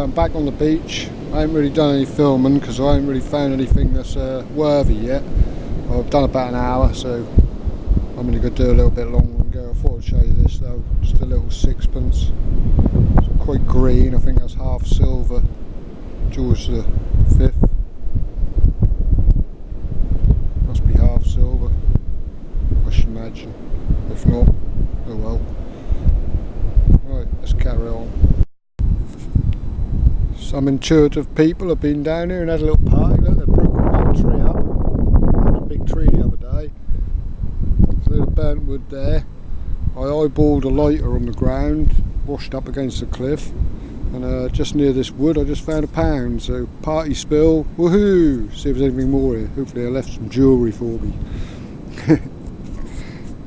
I'm back on the beach. I haven't really done any filming because I haven't really found anything that's worthy yet. Well, I've done about an hour, so I'm only going to do a little bit longer and go. I thought I'd show you this though, just a little sixpence. It's quite green, I think that's half silver. George the 5th. Must be half silver, I should imagine. If not, oh well. Right, let's carry on. Some intuitive people have been down here and had a little party. Look, they've broken that tree up. There was a big tree the other day. There's a little burnt wood there. I eyeballed a lighter on the ground, washed up against the cliff, and just near this wood I just found a pound. So party spill, woohoo! See if there's anything more here. Hopefully I left some jewellery for me.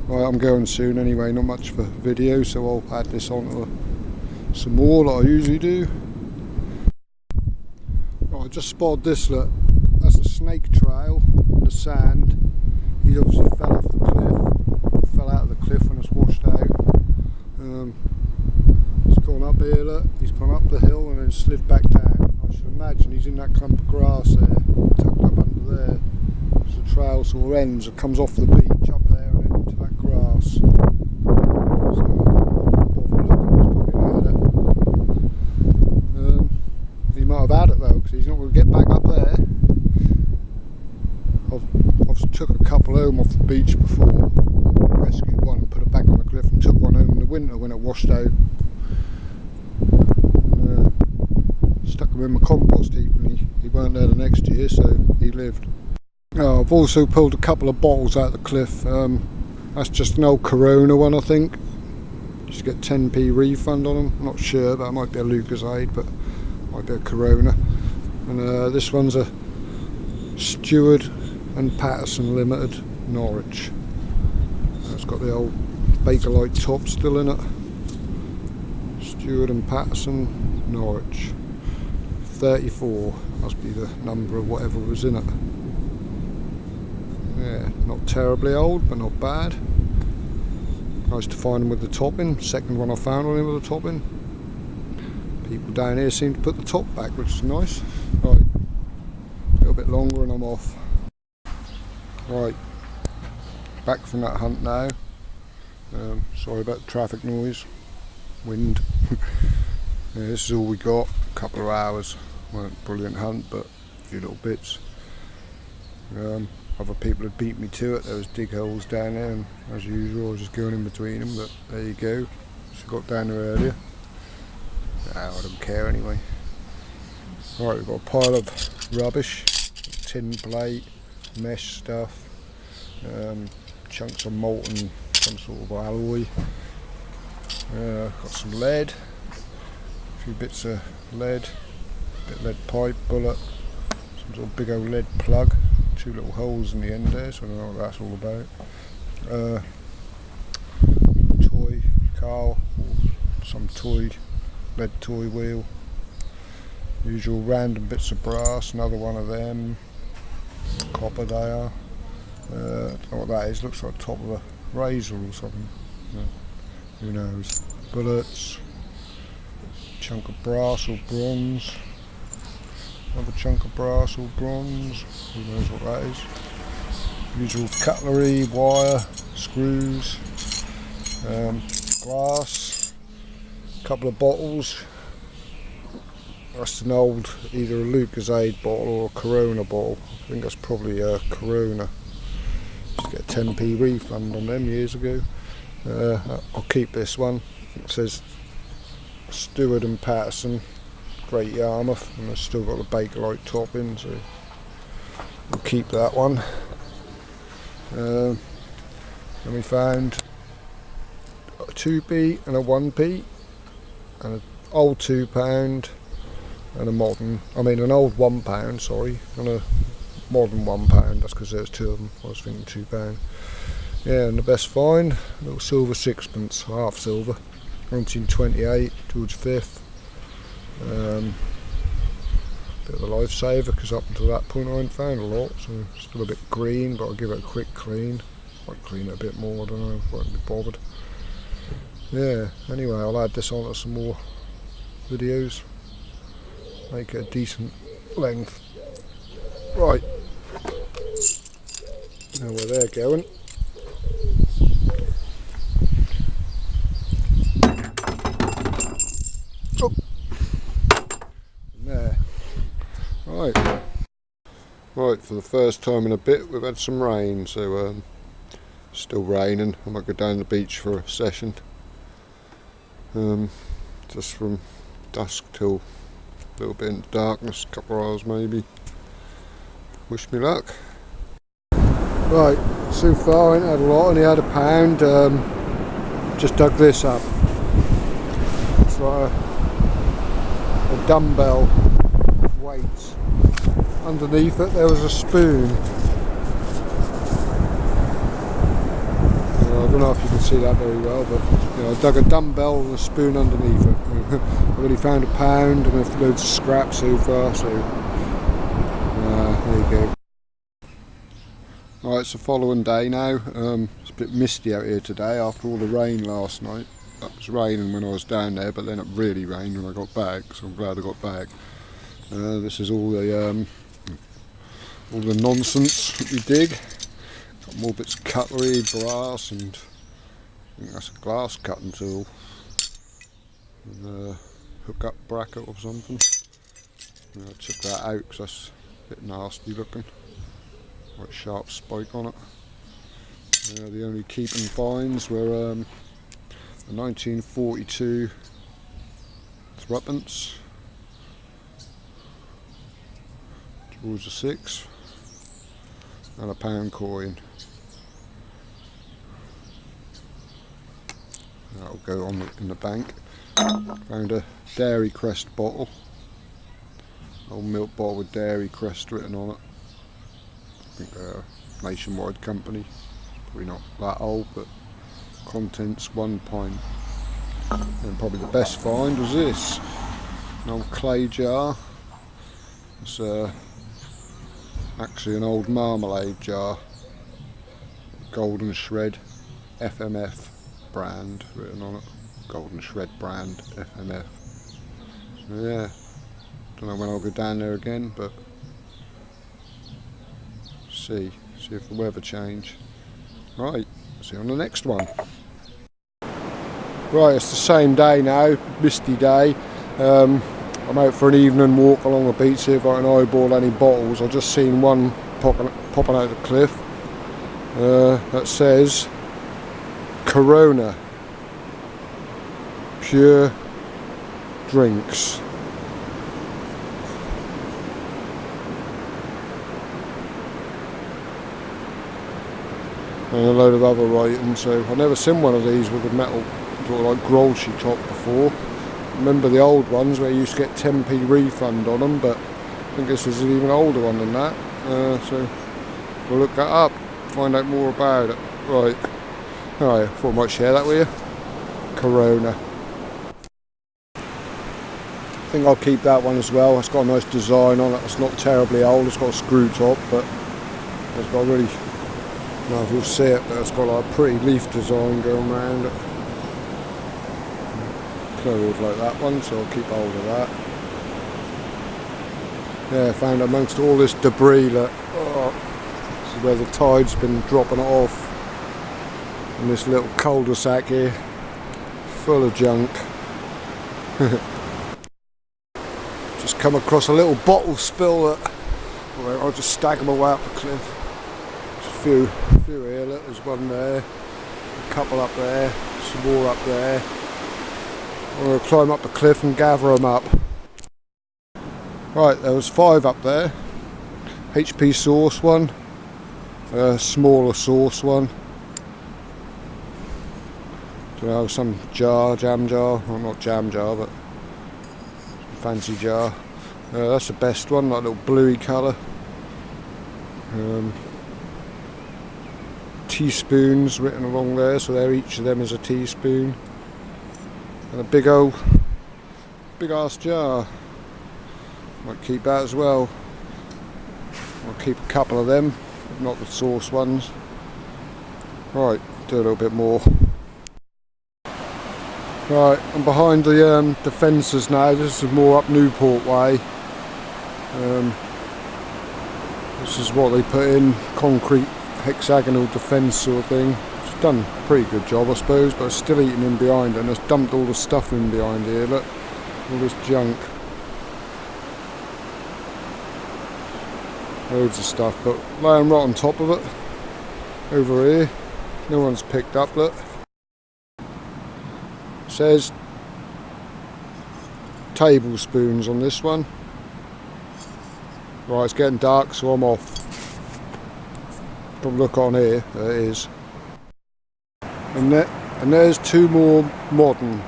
Right, I'm going soon anyway, not much for video, so I'll add this on to some more like I usually do. Right, I just spotted this, look, that's a snake trail in the sand. He obviously fell off the cliff, fell out of the cliff and it's washed out. He's gone up here, look, he's gone up the hill and then slid back down. I should imagine he's in that clump of grass there, tucked up under there. There's a trail sort of ends, it comes off the beach up there and into that grass. So, he might have had it though, because he's not going to get back up there. I've took a couple home off the beach before, rescued one and put it back on the cliff, and took one home in the winter when it washed out. Stuck him in my compost heap and he weren't there the next year, so he lived. I've also pulled a couple of bottles out of the cliff. That's just an old Corona one, I think. Just get 10p refund on them. I'm not sure, that might be a Lucasade, but might be a Corona. And this one's a Stewart and Patterson Limited, Norwich. It's got the old Bakelite top still in it. Stewart and Patterson, Norwich. 34 must be the number of whatever was in it. Yeah, not terribly old, but not bad. Nice to find them with the topping. Second one I found on him with the topping. People down here seem to put the top back, which is nice. Right, a little bit longer and I'm off. Right, back from that hunt now. Sorry about the traffic noise, wind. Yeah, this is all we got. A couple of hours. Weren't a brilliant hunt, but a few little bits. Other people had beat me to it. There was dig holes down there, and as usual I was just going in between them, but there you go. Should have got down there earlier. No, I don't care anyway. Right, we've got a pile of rubbish, tin plate, mesh stuff, chunks of molten, some sort of alloy. Got some lead, a few bits of lead, bit of lead pipe, bullet, some sort of big old lead plug. Two little holes in the end there, so I don't know what that's all about. Toy car, or some toy, lead toy wheel. Usual random bits of brass, another one of them. Copper they are. Don't know what that is, looks like the top of a razor or something. Who knows. Bullets. Chunk of brass or bronze. Another chunk of brass or bronze, who knows what that is. Usual cutlery, wire, screws, glass, a couple of bottles. That's an old, either a Lucasade bottle or a Corona bottle. I think that's probably a Corona. Just get a 10p refund on them years ago. I'll keep this one. It says Stewart and Patterson. Great Yarmouth, and I've still got the Bakelite topping, so we'll keep that one. Then we found a 2p and a 1p, and an old £2 and a modern, an old £1, sorry, and a modern £1. That's because there's two of them. I was thinking £2. Yeah, and the best find, a little silver sixpence, half silver, 1928, George the 5th. Bit of a lifesaver, because up until that point I hadn't found a lot, so still a bit green, but I'll give it a quick clean. Might clean it a bit more, I don't know, won't be bothered. Yeah, anyway, I'll add this on to some more videos. make it a decent length. Right, now where they're going. Oh, there. Right. Right, for the first time in a bit we've had some rain, so still raining. I might go down the beach for a session. Just from dusk till a little bit in darkness, a couple of hours maybe. Wish me luck. Right, so far I ain't had a lot, only had a pound. Just dug this up. It's like a dumbbell with weights. Underneath it there was a spoon. I don't know if you can see that very well, but you know, I dug a dumbbell and a spoon underneath it. I've only found a pound and a loads of scrap so far, so there you go. Alright, it's the following day now. It's a bit misty out here today after all the rain last night. It was raining when I was down there, but then it really rained when I got back, so I'm glad I got back. This is all the nonsense that we dig. Got more bits of cutlery, brass, and I think that's a glass cutting tool. And hook up bracket or something. I took that out because that's a bit nasty looking. Quite sharp spike on it. The only keeping finds were a 1942 threepence, towards a 6, and a pound coin. That'll go on in the bank. Found a Dairy Crest bottle, old milk bottle with Dairy Crest written on it. I think they're a nationwide company, probably not that old, but contents 1 pint. And probably the best find was this, an old clay jar. It's actually an old marmalade jar, Golden Shred FMF brand written on it, Golden Shred brand FMF. So yeah, don't know when I'll go down there again, but see if the weather change. Right, see you on the next one. Right, it's the same day now, misty day. I'm out for an evening walk along the beach, see if I can eyeball any bottles. I've just seen one popping out of the cliff that says Corona Pure Drinks. And a load of other writing, so I've never seen one of these with a metal sort of like grolshy top before. Remember the old ones where you used to get 10p refund on them, but I think this is an even older one than that. So we'll look that up, find out more about it. Right, alright, thought I might share that with you. Corona. I think I'll keep that one as well. It's got a nice design on it. It's not terribly old. It's got a screw top, but it's got a really, I don't know if you'll see it, but it's got like a pretty leaf design going around it. Clothes like that one, so I'll keep hold of that. Yeah, found amongst all this debris that this is where the tide's been dropping it off. In this little cul-de-sac here, full of junk. Just come across a little bottle spill that I'll just stag them away up the cliff. There's a few here, look, there's one there, a couple up there, some more up there. I'm going to climb up the cliff and gather them up. Right, there was 5 up there. HP sauce one, a smaller sauce one. Don't know, some jar, jam jar, well not jam jar, but fancy jar. That's the best one, that little bluey colour. Teaspoons written along there, so there each of them is a teaspoon. And a big ass jar. Might keep that as well. I'll keep a couple of them, not the sauce ones. Right, do a little bit more. Right, I'm behind the fences now. This is more up Newport way. This is what they put in, concrete hexagonal defence sort of thing. It's done a pretty good job I suppose, but it's still eating in behind, and it's dumped all the stuff in behind here, look, all this junk. Loads of stuff, but laying right on top of it, over here, no one's picked up, look. It says tablespoons on this one. Right, it's getting dark, so I'm off. Don't look on here, there it is. And there's two more modern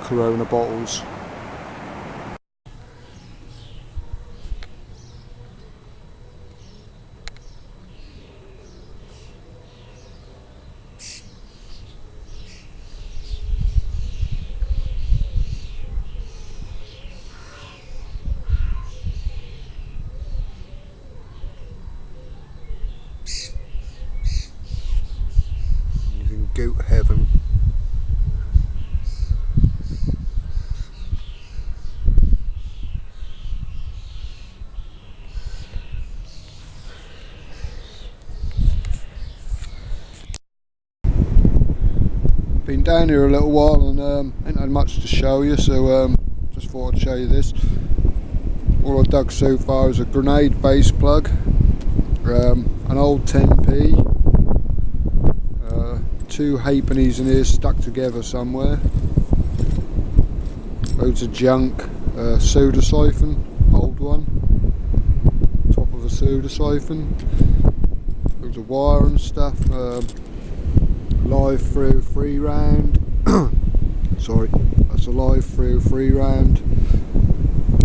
Corona bottles. Goat heaven. Been down here a little while and ain't had much to show you, so just thought I'd show you this. All I've dug so far is a grenade base plug, an old 10p, two halfpennies in here stuck together somewhere, loads of junk, soda siphon, old one, top of a soda siphon, loads of wire and stuff, live through 3 round, sorry, that's a live through 3 round,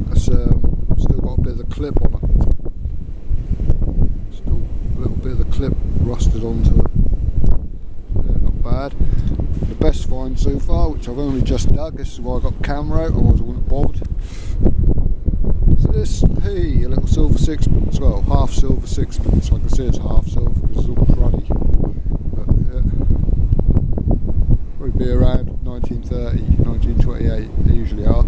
that's still got a bit of the clip on it, still a little bit of the clip rusted onto it. Bad. The best find so far, which I've only just dug, this is why I got the camera out, otherwise I wouldn't have bothered. So this, hey, a little silver sixpence, well, half silver sixpence, like I say it's half silver because it's all cruddy. But yeah, probably be around 1930, 1928, they usually are.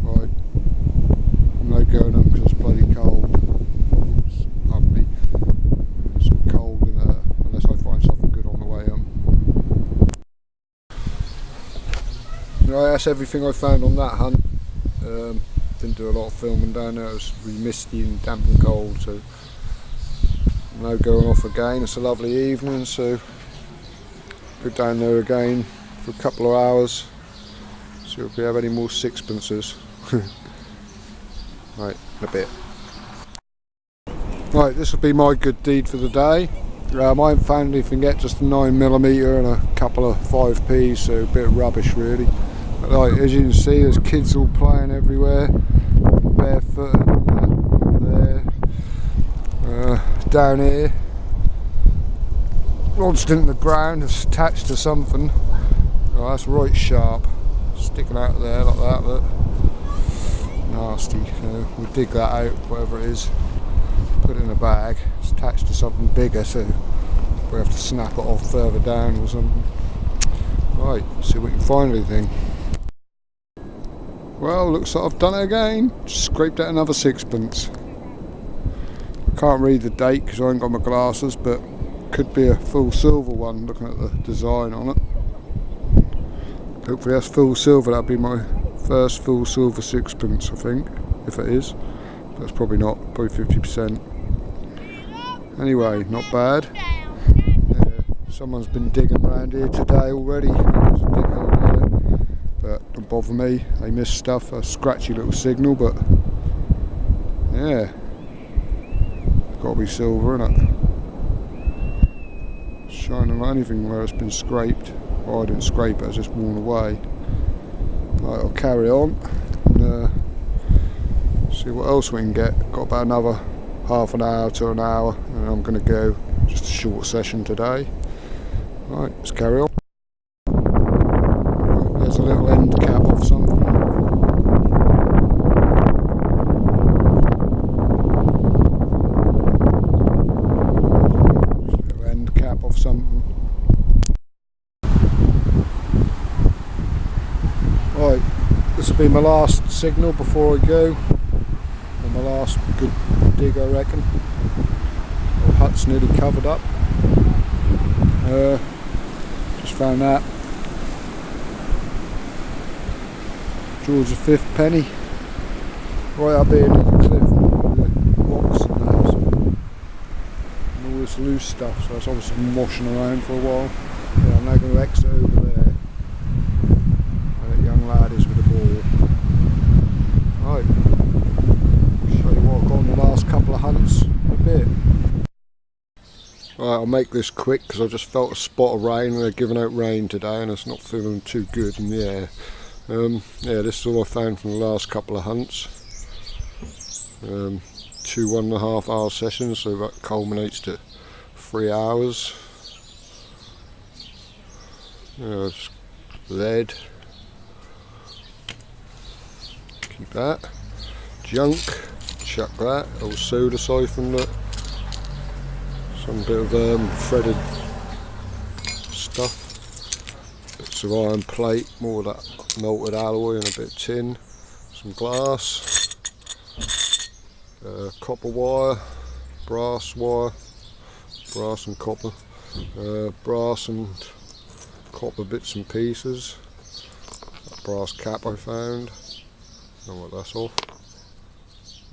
Right, I'm not going on because it's bloody cold. It's ugly. It's cold unless I find something good on the way home. Right, that's everything I found on that hunt. Didn't do a lot of filming down there, it was really misty and damp and cold, so I'm now going off again. It's a lovely evening, so go down there again for a couple of hours, see if we have any more sixpences. Right, in a bit. Right, this will be my good deed for the day. I haven't found anything yet, just a 9mm and a couple of 5p's, so a bit of rubbish really. But like, as you can see, there's kids all playing everywhere, barefooted and over there. Down here, lodged into the ground, it's attached to something. Oh, that's right sharp, sticking out there like that, look. Nasty, so we'll dig that out, whatever it is. Put it in a bag, it's attached to something bigger, so we have to snap it off further down or something. Right, see if we can find anything. Well, looks like I've done it again, just scraped out another sixpence. I can't read the date because I haven't got my glasses, but could be a full silver one looking at the design on it. Hopefully that's full silver, that'll be my first full silver sixpence I think, if it is. That's probably not, probably 50%. Anyway, not bad. Yeah, someone's been digging around here today already. There's a dig hole there. But don't bother me, they missed stuff, a scratchy little signal, but yeah. Gotta be silver, innit? Shining like anything where it's been scraped. Well, I didn't scrape it, it's just worn away. Right, I'll carry on and see what else we can get. Got about another half an hour to an hour and I'm going to go. Just a short session today. Right, let's carry on. Right, there's a little end cap off something. Little end cap off something. Right, this will be my last signal before I go. the last good dig, I reckon. The hut's nearly covered up. Just found that George V penny right up here near the cliff, all the rocks and that, and all this loose stuff, so it's obviously been washing around for a while. Yeah, I'm now going to exit over there where that young lad is with the ball. Right, I'll show you what I've got on the last couple of hunts in a bit. Right, I'll make this quick because I just felt a spot of rain. They're giving out rain today and it's not feeling too good in the air. Yeah, this is all I found from the last couple of hunts. 2 1.5 hour sessions, so that culminates to 3 hours. It's lead. Keep that. Junk. Chuck that. Old soda siphon. Look. Some bit of threaded stuff. Bits of iron plate. More of that melted alloy and a bit of tin. Some glass. Copper wire. Brass wire. Brass and copper. Brass and copper bits and pieces. That brass cap I found. I don't know what that's off.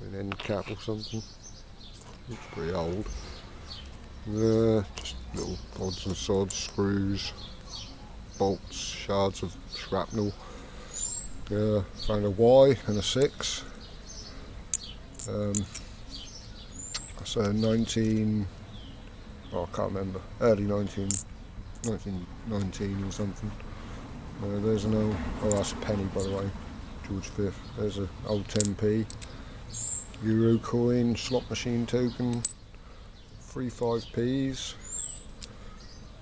An end cap or something. Looks pretty old. Just little odds and sods, screws, bolts, shards of shrapnel. Found a Y and a 6. That's a 19. Oh, I can't remember. Early 1919 or something. There's an old. Oh, that's a penny, by the way. George V. There's an old 10p. Euro coin, slot machine token. 3 5p's.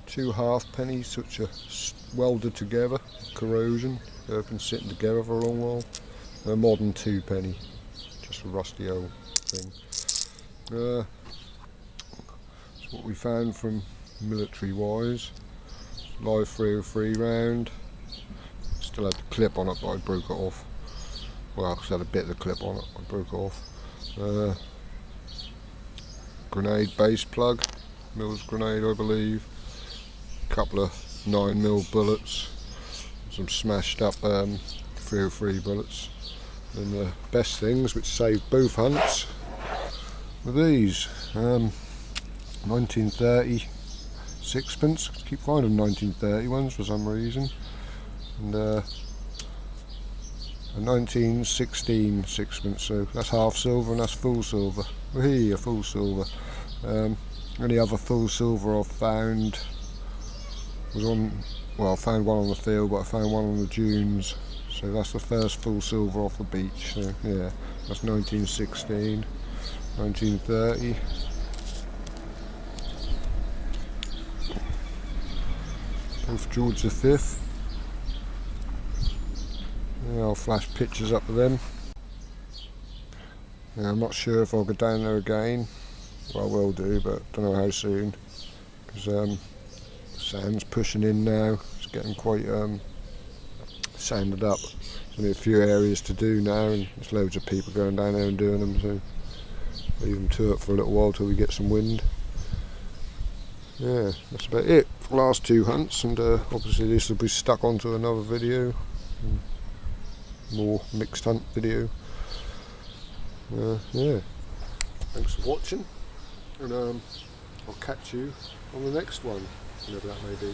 2 halfpennies, which are welded together. Corrosion. They've been sitting together for a long while. A modern 2 penny. Just a rusty old thing. That's what we found from military wise. Live 303 round. Still had the clip on it, but I broke it off. Well, I had a bit of the clip on it, I broke it off. Grenade base plug, Mills grenade I believe. Couple of 9mm bullets. Some smashed up 303 bullets. And the best things, which saved both hunts, were these. 1930 Sixpence. Keep finding 1930 ones for some reason. And a 1916 Sixpence, so that's half silver and that's full silver. Whee, a full silver. Only other full silver I've found was on, well, I found one on the field, but I found one on the dunes. So that's the first full silver off the beach. So yeah, that's 1916, 1930. Both George V. Yeah, I'll flash pictures up of them. Yeah, I'm not sure if I'll go down there again. Well, I will do, but don't know how soon. Because the sand's pushing in now. It's getting quite sanded up. There's only a few areas to do now, and there's loads of people going down there and doing them. So leave them to it for a little while till we get some wind. Yeah, that's about it for the last 2 hunts, and obviously this will be stuck onto another video. More mixed hunt video. Yeah, thanks for watching, and I'll catch you on the next one, whenever that may be.